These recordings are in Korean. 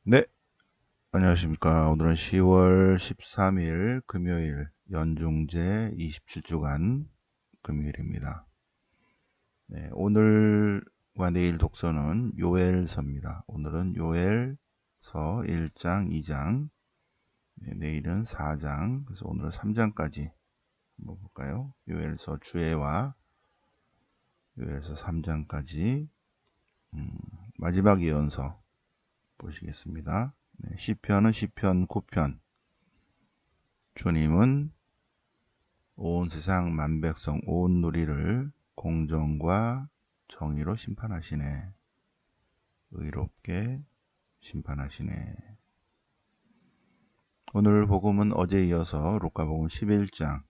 네, 안녕하십니까. 오늘은 10월 13일 금요일 연중제 27주간 금요일입니다. 네, 오늘과 내일 독서는 요엘서입니다. 오늘은 요엘서 1장, 2장, 내일은 4장, 그래서 오늘은 3장까지 한번 볼까요? 요엘서 주애와 요엘서 3장까지 마지막 예언서 보시겠습니다. 네, 시편은 시편 9편. 주님은 온 세상 만백성 온 누리를 공정과 정의로 심판하시네. 의롭게 심판하시네. 오늘 복음은 어제 이어서 루카복음 11장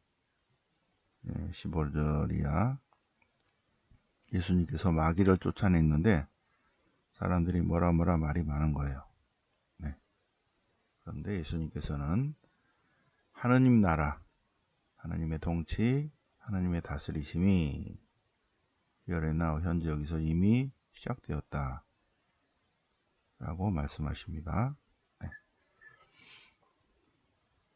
15절이야. 예수님께서 마귀를 쫓아냈는데 사람들이 뭐라 말이 많은 거예요. 네. 그런데 예수님께서는 하느님 나라, 하나님의 통치, 하나님의 다스리심이 히어레나우 현재 여기서 이미 시작되었다 라고 말씀하십니다. 네.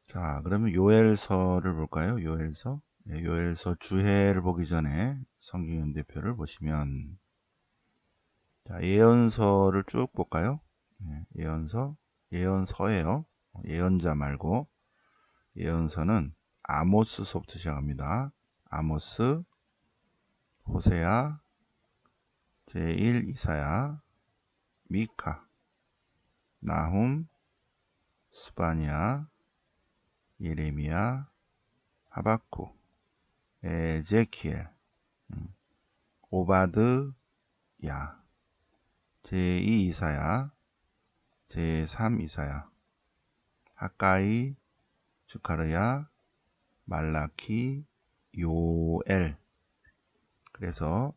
자, 그러면 요엘서를 볼까요? 요엘서. 네, 요엘서 주해를 보기 전에 성경연대표를 보시면, 자, 예언서를 쭉 볼까요? 네, 예언서예요. 예언자 말고 예언서는 아모스서부터 시작합니다. 아모스, 호세아, 제1 이사야, 미카, 나훔, 스바냐, 예레미야, 하박국, 에제키엘, 오바드야, 제2 이사야, 제3 이사야, 하가이, 스가랴, 말라키, 요엘. 그래서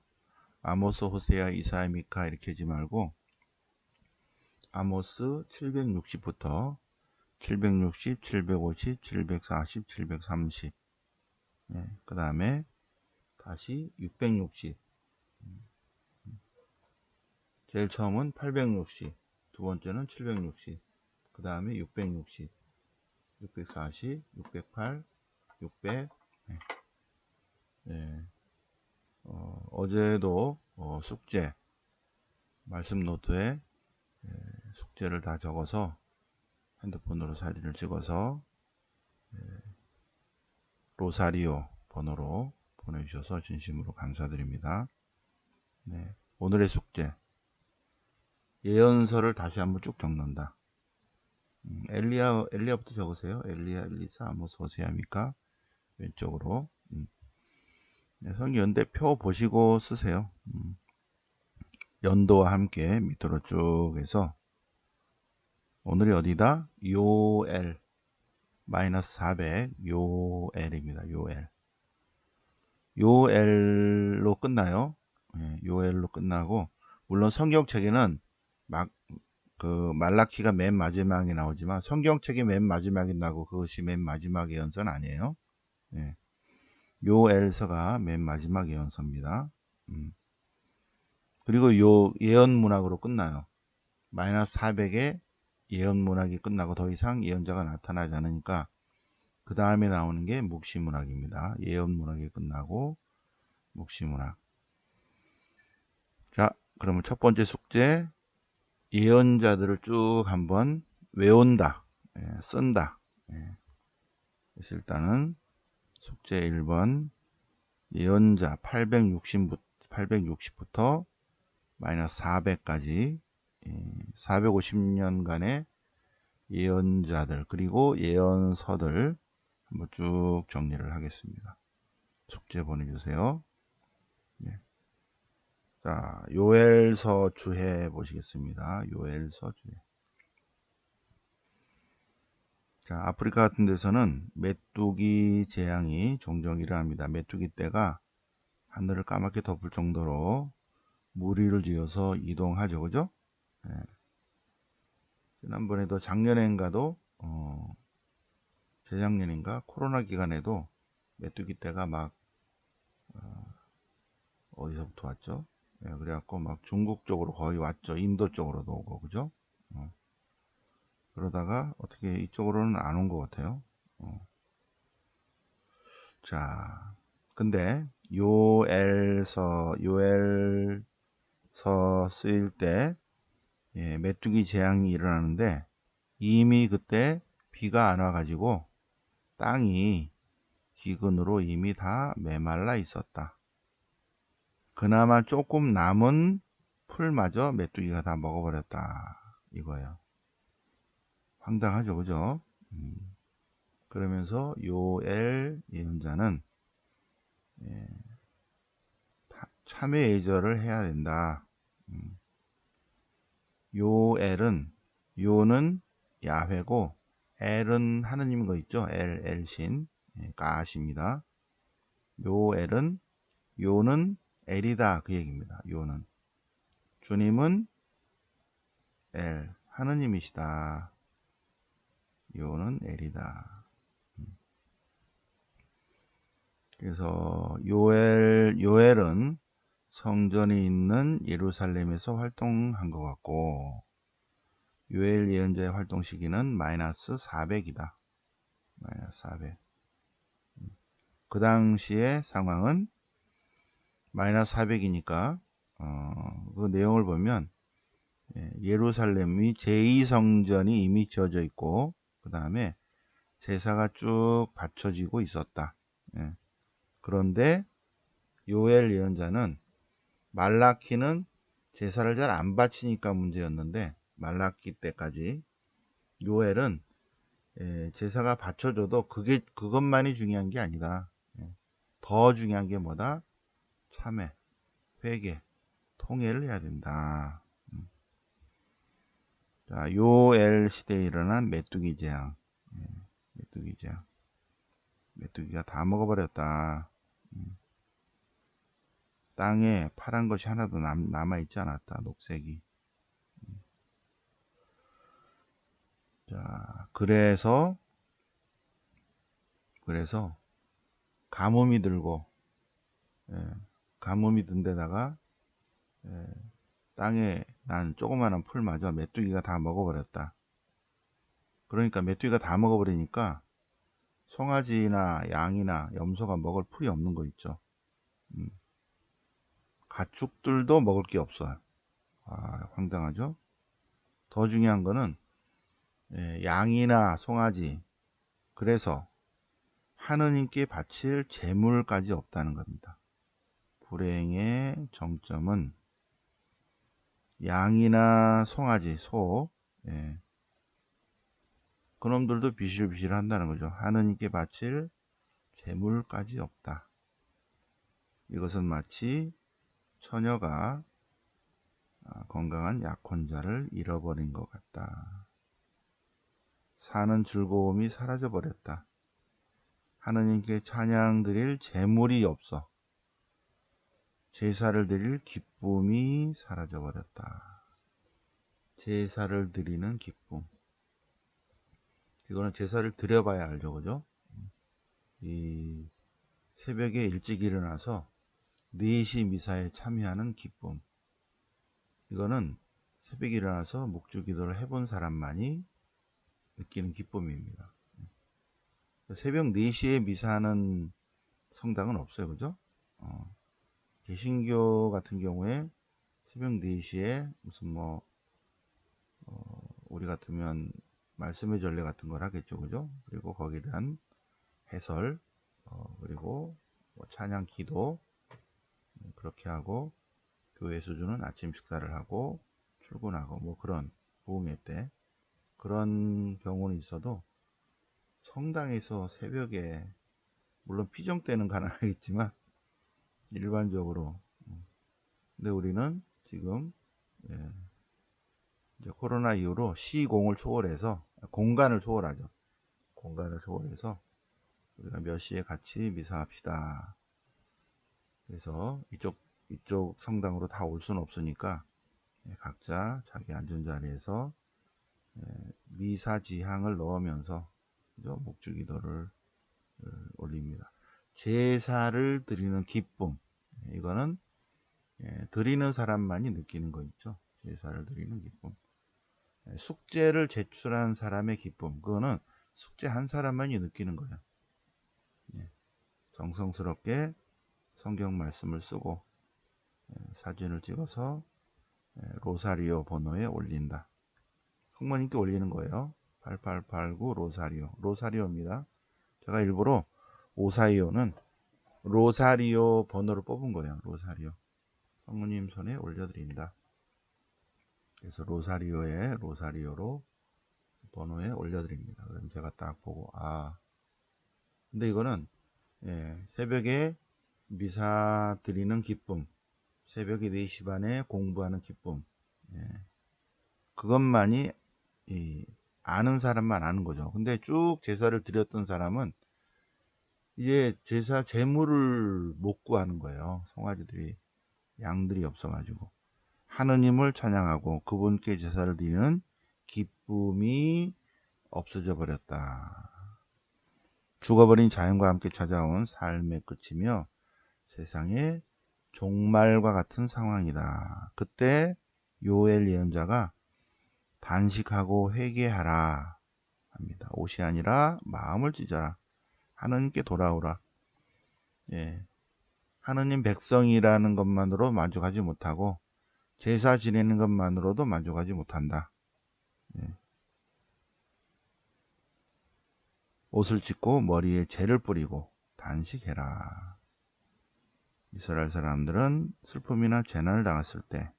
아모스, 호세아, 이사야, 미카 이렇게 하지 말고 아모스 760부터 760, 750, 740, 730. 그 다음에 다시 660. 제일 처음은 860, 두 번째는 760, 그 다음에 660, 640, 608, 600. 네. 네. 어제도 숙제 말씀 노트에 숙제를 다 적어서 핸드폰으로 사진을 찍어서 로사리오 번호로 보내주셔서 진심으로 감사드립니다. 네. 오늘의 숙제 예언서를 다시 한번 쭉 적는다. 엘리야부터 적으세요. 엘리야, 엘리사, 아모스, 호세아, 미카 왼쪽으로. 네, 성경 연대표 보시고 쓰세요. 연도와 함께 밑으로 쭉 해서 오늘이 어디다? 요엘 마이너스 400 요엘입니다. 요엘. 요엘로 끝나요. 네, 요엘로 끝나고 물론 성경책에는 그 말라키가 맨 마지막에 나오지만 성경책이 맨 마지막에 나고 그것이 맨 마지막 예언서는 아니에요. 네. 요엘서가 맨 마지막 예언서입니다. 그리고 요 예언문학으로 끝나요. 마이너스 400에 예언문학이 끝나고 더 이상 예언자가 나타나지 않으니까 그 다음에 나오는 게 묵시문학입니다. 예언문학이 끝나고 묵시문학. 자, 그러면 첫 번째 숙제 예언자들을 쭉 한번 외운다, 쓴다. 그래서 일단은 숙제 1번 예언자 860부터 마이너스 400까지 450년간의 예언자들 그리고 예언서들 한번 쭉 정리를 하겠습니다. 숙제 보내주세요. 네. 자, 요엘서 주해 보시겠습니다. 요엘서 주해. 자, 아프리카 같은 데서는 메뚜기 재앙이 종종 일어납니다. 메뚜기 떼가 하늘을 까맣게 덮을 정도로 무리를 지어서 이동하죠. 그죠? 네. 지난번에도 작년엔가도 재작년인가 코로나 기간에도 메뚜기 떼가 막 어디서부터 왔죠? 네, 그래갖고 막 중국 쪽으로 거의 왔죠. 인도 쪽으로도 오고 그죠? 그러다가 어떻게 이쪽으로는 안 온 것 같아요. 자, 근데 요엘서 쓰일 때 메뚜기 재앙이 일어나는데 이미 그때 비가 안 와가지고 땅이 기근으로 이미 다 메말라 있었다. 그나마 조금 남은 풀마저 메뚜기가 다 먹어버렸다. 이거예요. 황당하죠, 그죠? 그러면서 요엘 예언자는 참회 예절을 해야 된다. 요엘은, 요는 야훼고 엘은 하느님인 거 있죠? 엘신, 가십니다. 요엘은, 요는 엘이다, 그 얘기입니다. 요는 주님은 엘, 하느님이시다. 요는 엘이다. 그래서 요엘은 성전이 있는 예루살렘에서 활동한 것 같고, 요엘 예언자의 활동 시기는 마이너스 400이다. 마이너스 400. 그 당시의 상황은 마이너스 400이니까 그 내용을 보면 예루살렘이 제2성전이 이미 지어져 있고 그 다음에 제사가 쭉 받쳐지고 있었다. 그런데 요엘 예언자는 말라키는 제사를 잘 안 바치니까 문제였는데 말라키 때까지 요엘은 제사가 바쳐져도 그것만이 중요한 게 아니다. 더 중요한 게 뭐다? 참회, 회개, 통회를 해야 된다. 자, 요엘 시대에 일어난 메뚜기 재앙. 메뚜기 재앙. 메뚜기가 다 먹어버렸다. 땅에 파란 것이 하나도 남아있지 않았다. 녹색이. 자, 그래서 가뭄이 들고, 가뭄이 든 데다가 땅에 난 조그마한 풀마저 메뚜기가 다 먹어버렸다. 그러니까 메뚜기가 다 먹어버리니까 송아지나 양이나 염소가 먹을 풀이 없는 거 있죠. 가축들도 먹을 게 없어요. 아, 황당하죠? 더 중요한 거는 양이나 송아지, 그래서 하느님께 바칠 재물까지 없다는 겁니다. 불행의 정점은 양이나 송아지, 소, 그놈들도 비실비실 한다는 거죠. 하느님께 바칠 재물까지 없다. 이것은 마치 처녀가 건강한 약혼자를 잃어버린 것 같다. 사는 즐거움이 사라져버렸다. 하느님께 찬양 드릴 재물이 없어 제사를 드릴 기쁨이 사라져버렸다. 제사를 드리는 기쁨. 이거는 제사를 드려봐야 알죠, 그죠? 이 새벽에 일찍 일어나서 4시 미사에 참여하는 기쁨. 이거는 새벽에 일어나서 묵주 기도를 해본 사람만이 느끼는 기쁨입니다. 새벽 4시에 미사하는 성당은 없어요, 그죠? 개신교 같은 경우에 새벽 4시에 무슨 우리 같으면 말씀의 전례 같은 걸 하겠죠, 그죠? 그리고 거기에 대한 해설, 그리고 찬양 기도, 그렇게 하고 교회에서 주는 아침 식사를 하고 출근하고 그런 부흥회 때 그런 경우는 있어도 성당에서 새벽에 물론 피정 때는 가능하겠지만 일반적으로 근데 우리는 지금 이제 코로나 이후로 시공을 초월해서 공간을 초월하죠. 공간을 초월해서 우리가 몇 시에 같이 미사합시다. 그래서 이쪽 성당으로 다 올 수는 없으니까 각자 자기 앉은 자리에서 미사 지향을 넣으면서 목주 기도를 올립니다. 제사를 드리는 기쁨, 이거는 드리는 사람만이 느끼는 거 있죠. 제사를 드리는 기쁨. 숙제를 제출한 사람의 기쁨, 그거는 숙제한 사람만이 느끼는 거예요. 정성스럽게 성경 말씀을 쓰고 사진을 찍어서 로사리오 번호에 올린다. 성모님께 올리는 거예요. 8889 로사리오입니다. 제가 일부러 오사이오는 로사리오 번호를 뽑은 거예요. 로사리오. 성모님 손에 올려드린다. 그래서 로사리오로 번호에 올려드립니다. 그럼 제가 딱 보고, 근데 이거는 새벽에 미사 드리는 기쁨, 새벽에 4시 반에 공부하는 기쁨, 그것만이 아는 사람만 아는 거죠. 근데 쭉 제사를 드렸던 사람은 이제 제사 제물을 못 구하는 거예요. 송아지들이, 양들이 없어가지고. 하느님을 찬양하고 그분께 제사를 드리는 기쁨이 없어져 버렸다. 죽어버린 자연과 함께 찾아온 삶의 끝이며 세상의 종말과 같은 상황이다. 그때 요엘 예언자가 단식하고 회개하라 합니다. 옷이 아니라 마음을 찢어라. 하느님께 돌아오라. 하느님 백성이라는 것만으로 만족하지 못하고 제사 지내는 것만으로도 만족하지 못한다. 옷을 찢고 머리에 재를 뿌리고 단식해라. 이스라엘 사람들은 슬픔이나 재난을 당했을 때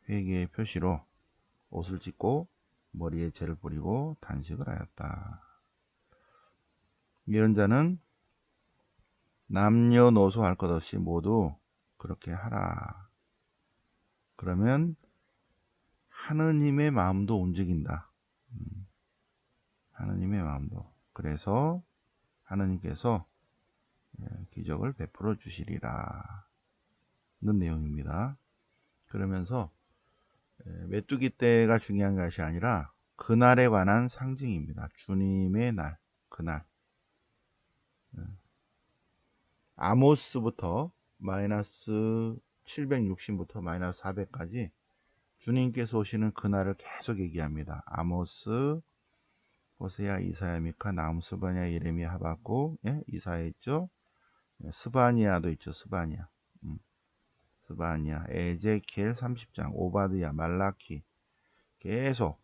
회개의 표시로 옷을 찢고 머리에 재를 뿌리고 단식을 하였다. 예언자는 남녀노소 할 것 없이 모두 그렇게 하라. 그러면 하느님의 마음도 움직인다. 하느님의 마음도. 그래서 하느님께서 기적을 베풀어 주시리라 는 내용입니다. 그러면서 메뚜기 때가 중요한 것이 아니라 그날에 관한 상징입니다. 주님의 날, 그날. 아모스부터 마이너스 760부터 마이너스 400까지 주님께서 오시는 그날을 계속 얘기합니다. 아모스, 호세야, 이사야, 미카, 나훔, 스바냐, 예레미야, 하박국, 이사야 있죠. 스바니아도 있죠. 스바니아, 에제키엘 30장, 오바드야, 말라키. 계속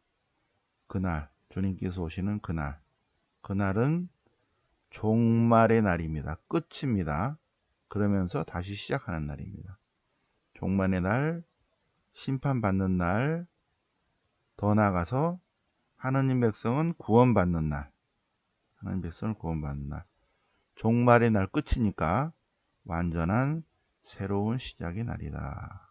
그날, 주님께서 오시는 그날, 그날은 종말의 날입니다. 끝입니다. 그러면서 다시 시작하는 날입니다. 종말의 날, 심판받는 날, 더 나아가서 하느님 백성은 구원받는 날, 하느님 백성을 구원받는 날, 종말의 날 끝이니까 완전한 새로운 시작의 날이다.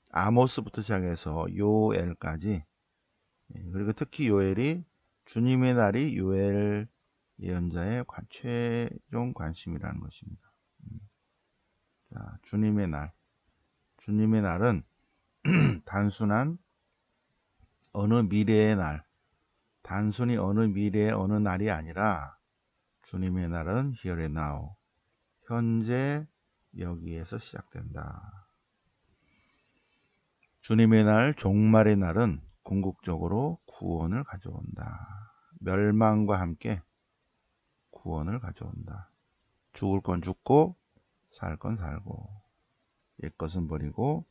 아모스부터 시작해서 요엘까지, 그리고 특히 요엘이 주님의 날이 요엘 예언자의 최종 관심이라는 것입니다. 자, 주님의 날. 주님의 날은 단순한 어느 미래의 날, 단순히 어느 미래의 어느 날이 아니라 주님의 날은 here and now, 현재 여기에서 시작된다. 주님의 날, 종말의 날은 궁극적으로 구원을 가져온다. 멸망과 함께 구원을 가져온다. 죽을 건 죽고 살 건 살고 옛것은 버리고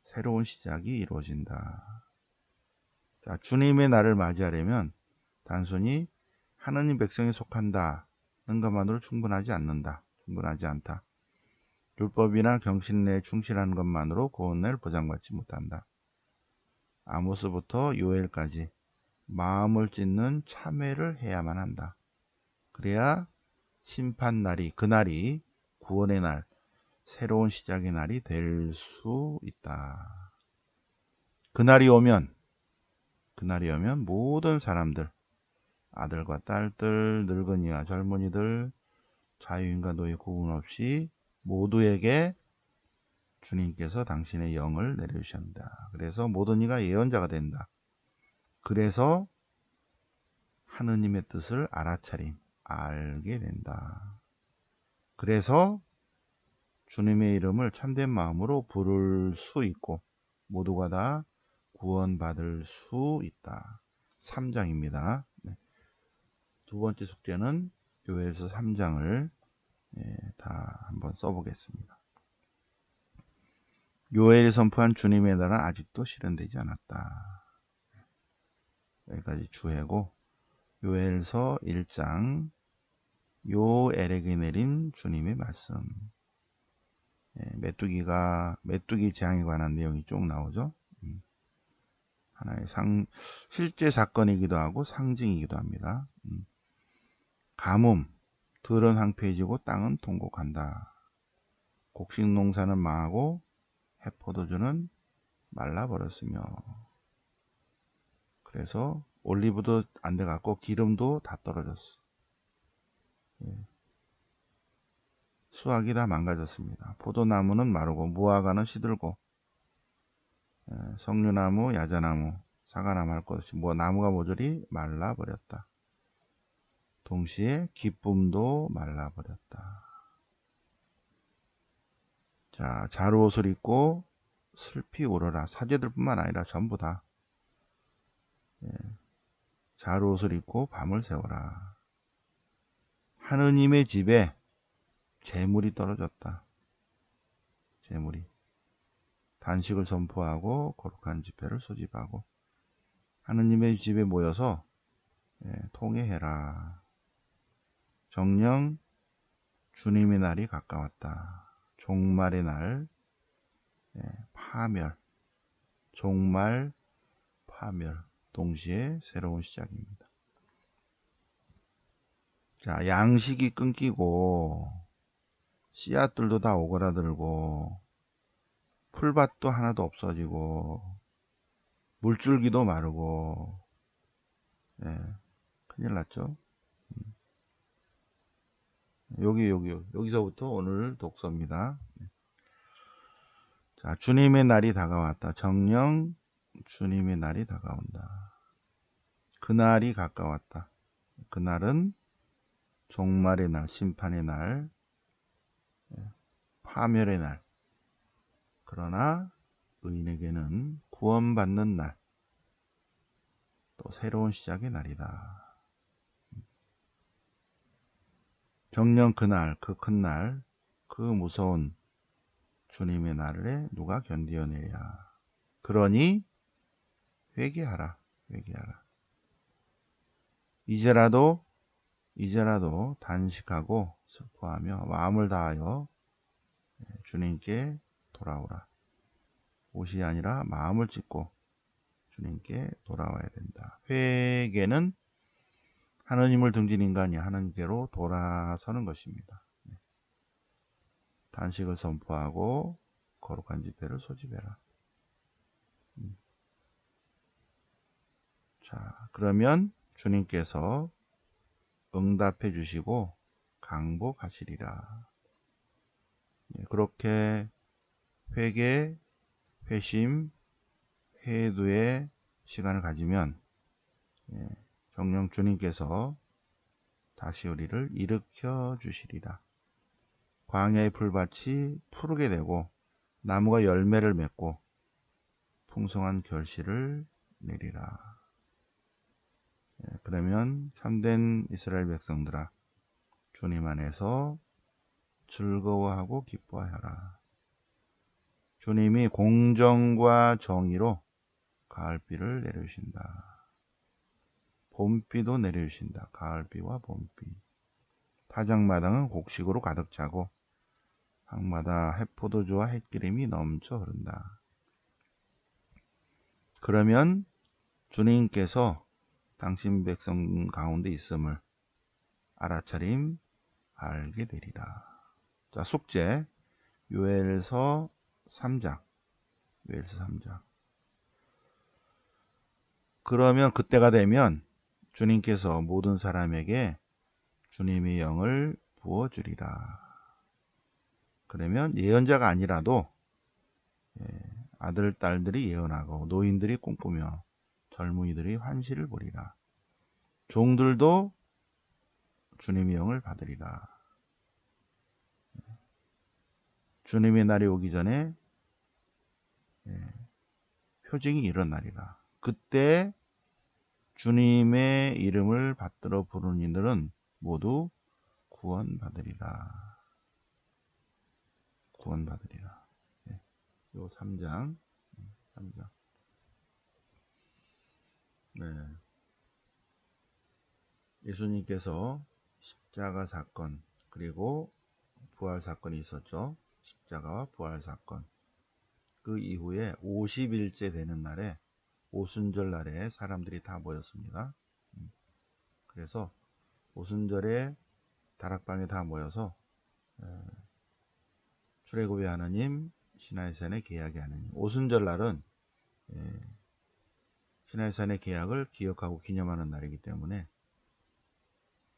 새로운 시작이 이루어진다. 자, 주님의 날을 맞이하려면 단순히 하느님 백성에 속한다는 것만으로 충분하지 않다. 율법이나 경신례에 충실하는 것만으로 구원을 보장받지 못한다. 아모스부터 요엘까지 마음을 찢는 참회를 해야만 한다. 그래야 심판 날이, 그날이 구원의 날, 새로운 시작의 날이 될 수 있다. 그날이 오면 모든 사람들, 아들과 딸들, 늙은이와 젊은이들, 자유인과 노예 구분 없이 모두에게 주님께서 당신의 영을 내려주신다. 그래서 모든 이가 예언자가 된다. 그래서 하느님의 뜻을 알게 된다. 그래서 주님의 이름을 참된 마음으로 부를 수 있고 모두가 다 구원받을 수 있다. 3장입니다. 두 번째 숙제는 요엘서 3장을 다 한번 써보겠습니다. 요엘이 선포한 주님의 나라는 아직도 실현되지 않았다. 여기까지 주해고, 요엘서 1장 요엘에게 내린 주님의 말씀. 메뚜기 재앙에 관한 내용이 쭉 나오죠. 하나의 실제 사건이기도 하고 상징이기도 합니다. 가뭄, 들은 황폐해지고 땅은 통곡한다. 곡식 농사는 망하고 해포도주는 말라버렸으며, 그래서 올리브도 안 돼갖고 기름도 다 떨어졌어. 수확이 다 망가졌습니다. 포도나무는 마르고 무화과는 시들고, 석류나무, 야자나무, 사과나무 할 것 없이 나무가 모조리 말라버렸다. 동시에 기쁨도 말라버렸다. 자, 자루옷을 입고 슬피 울어라. 사제들뿐만 아니라 전부 다 자루옷을 입고 밤을 새워라. 하느님의 집에 재물이 떨어졌다. 재물이. 단식을 선포하고 거룩한 집회를 소집하고 하느님의 집에 모여서 통회해라. 정녕 주님의 날이 가까웠다. 종말의 날, 파멸, 종말, 파멸, 동시에 새로운 시작입니다. 자, 양식이 끊기고 씨앗들도 다 오그라들고 풀밭도 하나도 없어지고 물줄기도 마르고, 큰일 났죠. 여기서부터 오늘 독서입니다. 자, 주님의 날이 다가왔다. 정녕 주님의 날이 다가온다. 그날이 가까웠다. 그날은 종말의 날, 심판의 날, 파멸의 날. 그러나 의인에게는 구원받는 날, 또 새로운 시작의 날이다. 정녕 그날, 그 큰 날, 그 무서운 주님의 날에 누가 견디어내랴. 그러니 회개하라. 회개하라. 이제라도 단식하고 슬퍼하며 마음을 다하여 주님께 돌아오라. 옷이 아니라 마음을 찢고 주님께 돌아와야 된다. 회개는 하느님을 등진 인간이 하느님께로 돌아서는 것입니다. 단식을 선포하고 거룩한 집회를 소집해라. 자, 그러면 주님께서 응답해 주시고 강복하시리라. 그렇게 회개, 회심, 회두의 시간을 가지면 정녕 주님께서 다시 우리를 일으켜 주시리라. 광야의 풀밭이 푸르게 되고 나무가 열매를 맺고 풍성한 결실을 내리라. 그러면 참된 이스라엘 백성들아, 주님 안에서 즐거워하고 기뻐하여라. 주님이 공정과 정의로 가을비를 내려주신다. 봄비도 내려주신다. 가을비와 봄비. 타작마당은 곡식으로 가득 차고 항마다 해포도주와 햇기름이 넘쳐 흐른다. 그러면 주님께서 당신 백성 가운데 있음을 알아차림 알게 되리라. 자, 숙제 요엘서 3장. 요엘서 3장. 그러면 그때가 되면 주님께서 모든 사람에게 주님의 영을 부어주리라. 그러면 예언자가 아니라도 아들, 딸들이 예언하고 노인들이 꿈꾸며 젊은이들이 환시를 보리라. 종들도 주님의 영을 받으리라. 주님의 날이 오기 전에 표징이 일어나리라. 그때 주님의 이름을 받들어 부르는 이들은 모두 구원받으리라. 구원받으리라. 네. 요 3장. 3장. 네. 예수님께서 십자가 사건, 그리고 부활 사건이 있었죠. 십자가와 부활 사건. 그 이후에 50일째 되는 날에, 오순절 날에 사람들이 다 모였습니다. 그래서 오순절에 다락방에 다 모여서 출애굽의 하나님, 시나이산의 계약의 하나님. 오순절 날은 시나이산의 계약을 기억하고 기념하는 날이기 때문에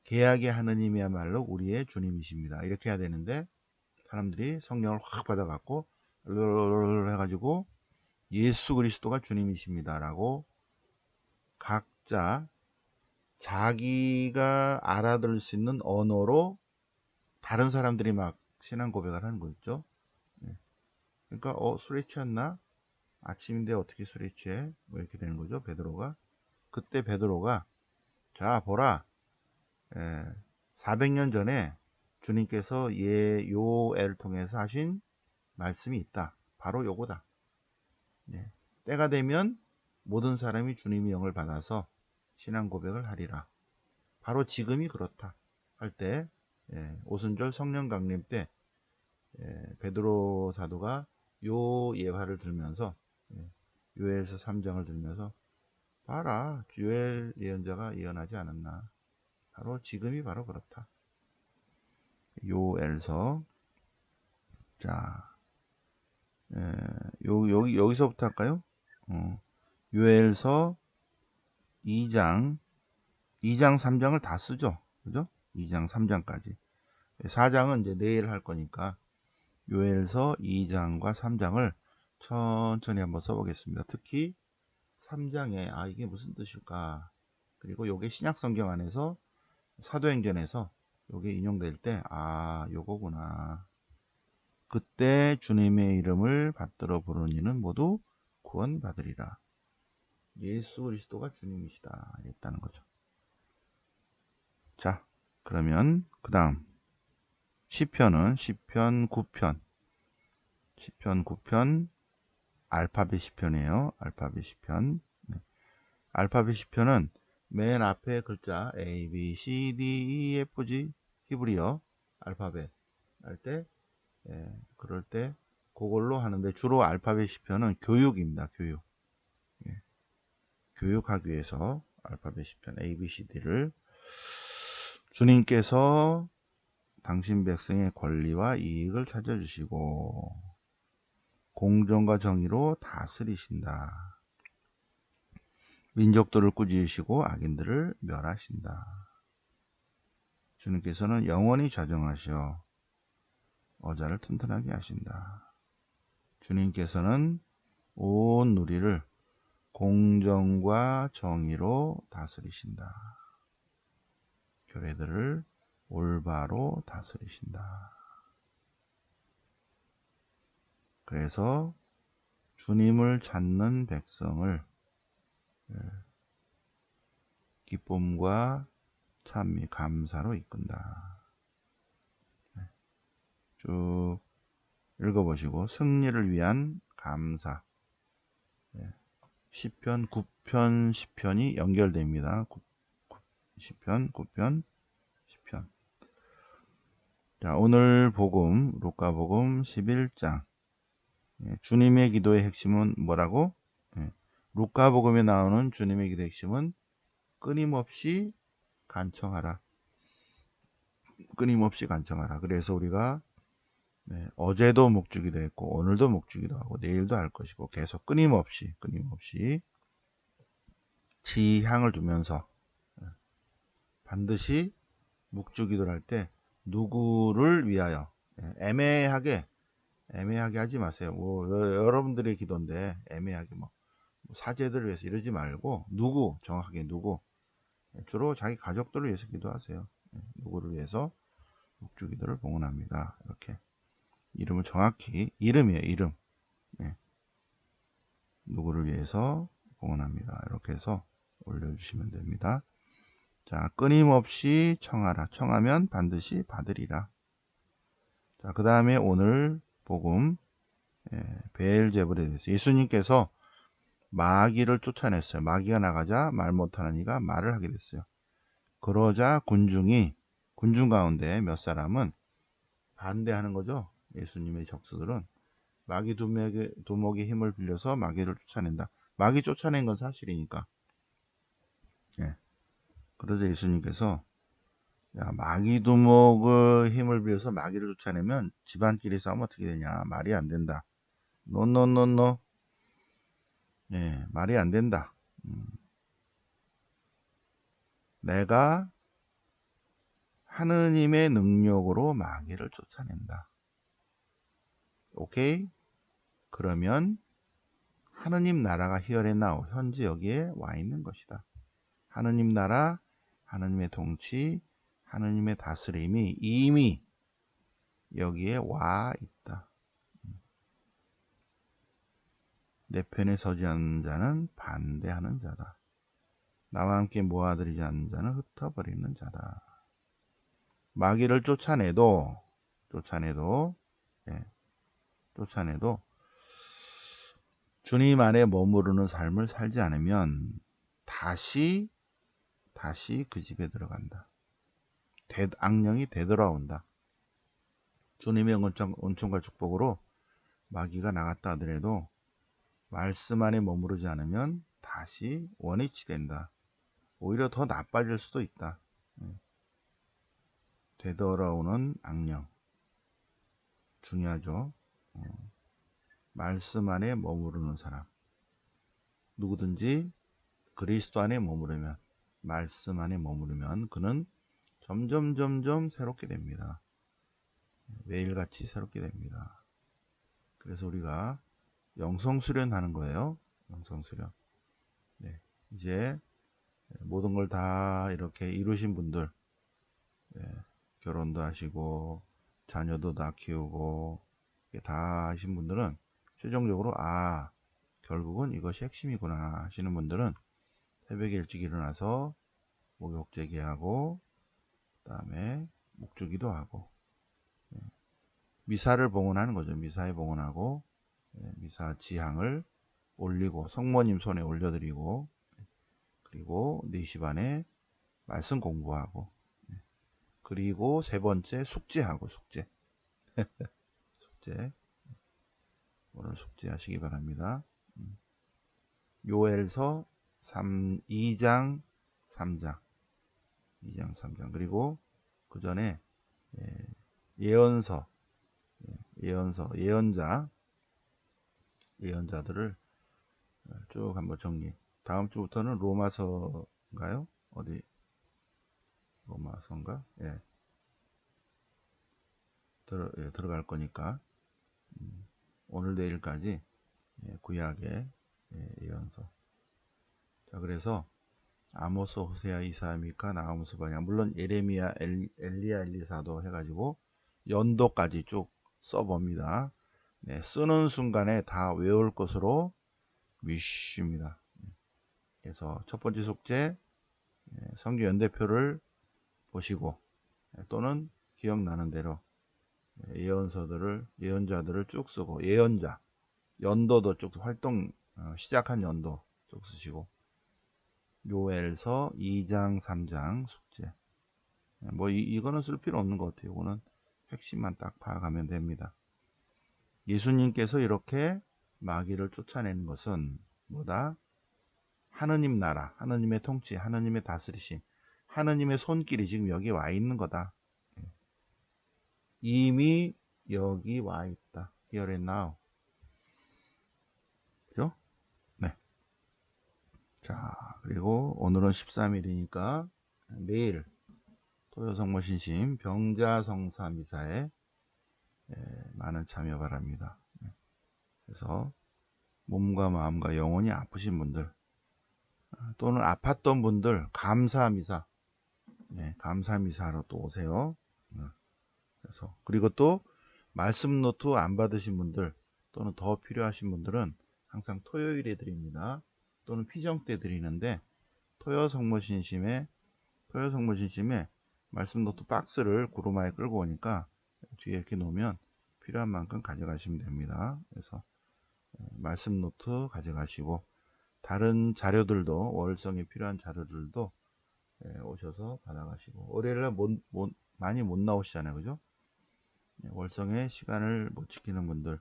계약의 하나님이야말로 우리의 주님이십니다. 이렇게 해야 되는데 사람들이 성령을 확 받아갖고 해가지고 예수 그리스도가 주님이십니다 라고 각자 자기가 알아들을 수 있는 언어로 다른 사람들이 막 신앙 고백을 하는 거 있죠. 그러니까 술에 취했나? 아침인데 어떻게 술에 취해? 뭐 이렇게 되는 거죠. 베드로가. 그때 베드로가 자 보라, 400년 전에 주님께서 요엘을 통해서 하신 말씀이 있다. 바로 요거다. 때가 되면 모든 사람이 주님의 영을 받아서 신앙 고백을 하리라. 바로 지금이 그렇다 할 때, 오순절 성령 강림 때 베드로 사도가 요 예화를 들면서 요엘서 3장을 들면서 봐라, 요엘 예언자가 예언하지 않았나. 바로 지금이 바로 그렇다. 요엘서. 자, 여기서부터 할까요? 요엘서 2장 3장을 다 쓰죠. 그죠? 2장 3장까지. 4장은 이제 내일 할 거니까 요엘서 2장과 3장을 천천히 한번 써보겠습니다. 특히 3장에 이게 무슨 뜻일까? 그리고 요게 신약 성경 안에서 사도행전에서 요게 인용될 때 요거구나. 그때 주님의 이름을 받들어 부르는 이는 모두 구원받으리라. 예수 그리스도가 주님이시다 이랬다는 거죠. 자, 그러면 그 다음 시편은 시편 9편. 시편 9편 알파벳 시편이에요. 알파벳 시편. 알파벳 시편은 맨 앞에 글자 A, B, C, D, E, F, G 히브리어 알파벳 할 때, 그럴 때 그걸로 하는데 주로 알파벳 시편은 교육입니다. 교육. 교육하기 위해서 알파벳 시편 A, B, C, D를 주님께서 당신 백성의 권리와 이익을 찾아주시고 공정과 정의로 다스리신다. 민족들을 꾸짖으시고 악인들을 멸하신다. 주님께서는 영원히 자정하시어 어자를 튼튼하게 하신다. 주님께서는 온 누리를 공정과 정의로 다스리신다. 교회들을 올바로 다스리신다. 그래서 주님을 찾는 백성을 기쁨과 찬미, 감사로 이끈다. 쭉 읽어보시고 승리를 위한 감사. 시편 9편 10편이 연결됩니다. 시편 9편 10편. 자, 오늘 복음 루카복음 11장. 주님의 기도의 핵심은 뭐라고? 루카복음에 나오는 주님의 기도의 핵심은 끊임없이 간청하라. 끊임없이 간청하라. 그래서 우리가 어제도 묵주기도 했고 오늘도 묵주기도 하고 내일도 할 것이고 계속 끊임없이 지향을 두면서 반드시 묵주기도를 할 때 누구를 위하여 애매하게 하지 마세요. 여러분들의 기도인데 애매하게 사제들을 위해서 이러지 말고 정확하게 누구, 주로 자기 가족들을 위해서 기도하세요. 누구를 위해서 묵주기도를 봉헌합니다. 이렇게 이름을 정확히, 이름이에요. 이름. 누구를 위해서 봉헌합니다. 이렇게 해서 올려주시면 됩니다. 자, 끊임없이 청하라. 청하면 반드시 받으리라. 자, 그 다음에 오늘 복음, 베엘제불에 대해서 예수님께서 마귀를 쫓아냈어요. 마귀가 나가자 말 못하는 이가 말을 하게 됐어요. 그러자 군중 가운데 몇 사람은 반대하는 거죠. 예수님의 적수들은 마귀 두목의 힘을 빌려서 마귀를 쫓아낸다. 마귀 쫓아낸 건 사실이니까. 예. 그러자 예수님께서 야, 마귀 두목의 힘을 빌려서 마귀를 쫓아내면 집안끼리 싸우면 어떻게 되냐. 말이 안 된다. 노노노노. 예, 말이 안 된다. 내가 하느님의 능력으로 마귀를 쫓아낸다. 오케이? 그러면 하느님 나라가 히어에 나오 현재 여기에 와 있는 것이다. 하느님 나라, 하느님의 통치, 하느님의 다스림이 이미 여기에 와 있다. 내 편에 서지 않는 자는 반대하는 자다. 나와 함께 모아들이지 않는 자는 흩어버리는 자다. 마귀를 쫓아내도 주님 안에 머무르는 삶을 살지 않으면 다시 그 집에 들어간다. 악령이 되돌아온다. 주님의 은총과 축복으로 마귀가 나갔다 하더라도 말씀 안에 머무르지 않으면 다시 원위치 된다. 오히려 더 나빠질 수도 있다. 되돌아오는 악령 중요하죠. 말씀 안에 머무르는 사람, 누구든지 그리스도 안에 머무르면, 말씀 안에 머무르면 그는 점점 새롭게 됩니다. 매일같이 새롭게 됩니다. 그래서 우리가 영성수련하는 거예요. 영성수련. 네, 이제 모든 걸 다 이렇게 이루신 분들, 결혼도 하시고 자녀도 다 키우고 다 하신 분들은 최종적으로 결국은 이것이 핵심이구나 하시는 분들은 새벽에 일찍 일어나서 목욕 제기하고 그 다음에 목주기도 하고 미사를 봉헌하는 거죠. 미사에 봉헌하고 미사 지향을 올리고 성모님 손에 올려드리고 그리고 4시 반에 말씀 공부하고 그리고 세 번째 숙제하고 숙제 오늘 숙제하시기 바랍니다. 요엘서 2장 3장 그리고 그 전에 예언자들을 쭉 한번 정리. 다음 주부터는 로마서인가요? 어디 로마서인가? 들어갈 거니까 오늘 내일까지 구약의 예언서. 자, 그래서 아모스, 호세아, 이사야, 미카, 나훔, 스바냐, 물론 예레미야, 엘리야, 엘리사도 해가지고 연도까지 쭉 써봅니다. 쓰는 순간에 다 외울 것으로 미쉽니다. 그래서 첫 번째 숙제 성경 연대표를 보시고 또는 기억나는 대로 예언자들을 쭉 쓰고 연도도 쭉 시작한 연도 쭉 쓰시고 요엘서 2장 3장 숙제 이거는 쓸 필요 없는 것 같아요. 이거는 핵심만 딱 파악하면 됩니다. 예수님께서 이렇게 마귀를 쫓아내는 것은 뭐다? 하느님 나라, 하느님의 통치, 하느님의 다스리심, 하느님의 손길이 지금 여기 와 있는 거다. 이미 여기 와 있다. Here and now. 그죠? 네. 자, 그리고 오늘은 13일이니까 내일 토요성모신심 병자성사 미사에 많은 참여 바랍니다. 그래서 몸과 마음과 영혼이 아프신 분들 또는 아팠던 분들 감사미사 감사미사로 또 오세요. 그리고 또 말씀 노트 안 받으신 분들 또는 더 필요하신 분들은 항상 토요일에 드립니다. 또는 피정 때 드리는데 토요 성모신심에 말씀 노트 박스를 구루마에 끌고 오니까 뒤에 이렇게 놓으면 필요한 만큼 가져가시면 됩니다. 그래서 말씀 노트 가져가시고 다른 자료들도 월성에 필요한 자료들도 오셔서 받아가시고 월요일날 많이 못 나오시잖아요, 그죠? 월성에 시간을 못 지키는 분들,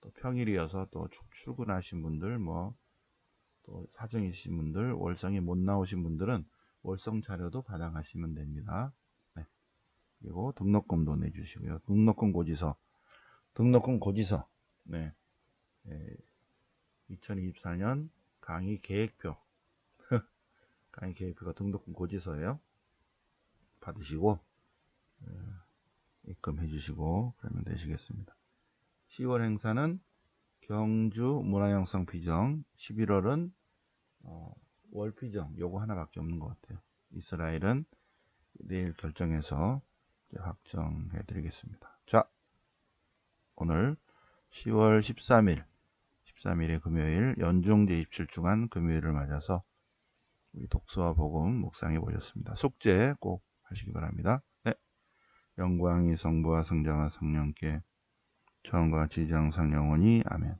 또 평일이어서 또 출근하신 분들, 뭐 또 사정이 있으신 분들, 월성에 못 나오신 분들은 월성 자료도 받아가시면 됩니다. 네. 그리고 등록금도 내주시고요. 등록금 고지서, 네. 2024년 강의 계획표, 강의 계획표가 등록금 고지서예요. 받으시고 입금해 주시고 그러면 되시겠습니다. 10월 행사는 경주 문화영상 피정, 11월은 월 피정 요거 하나밖에 없는 것 같아요. 이스라엘은 내일 결정해서 확정해 드리겠습니다. 자, 오늘 10월 13일의 금요일 연중 제27 주간 금요일을 맞아서 우리 독서와 복음 묵상해 보셨습니다. 숙제 꼭 하시기 바랍니다. 네. 영광이 성부와 성자와 성령께 처음과 같이 이제 항상 영원히 아멘.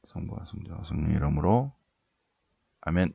성부와 성자와 성령 이름으로 아멘.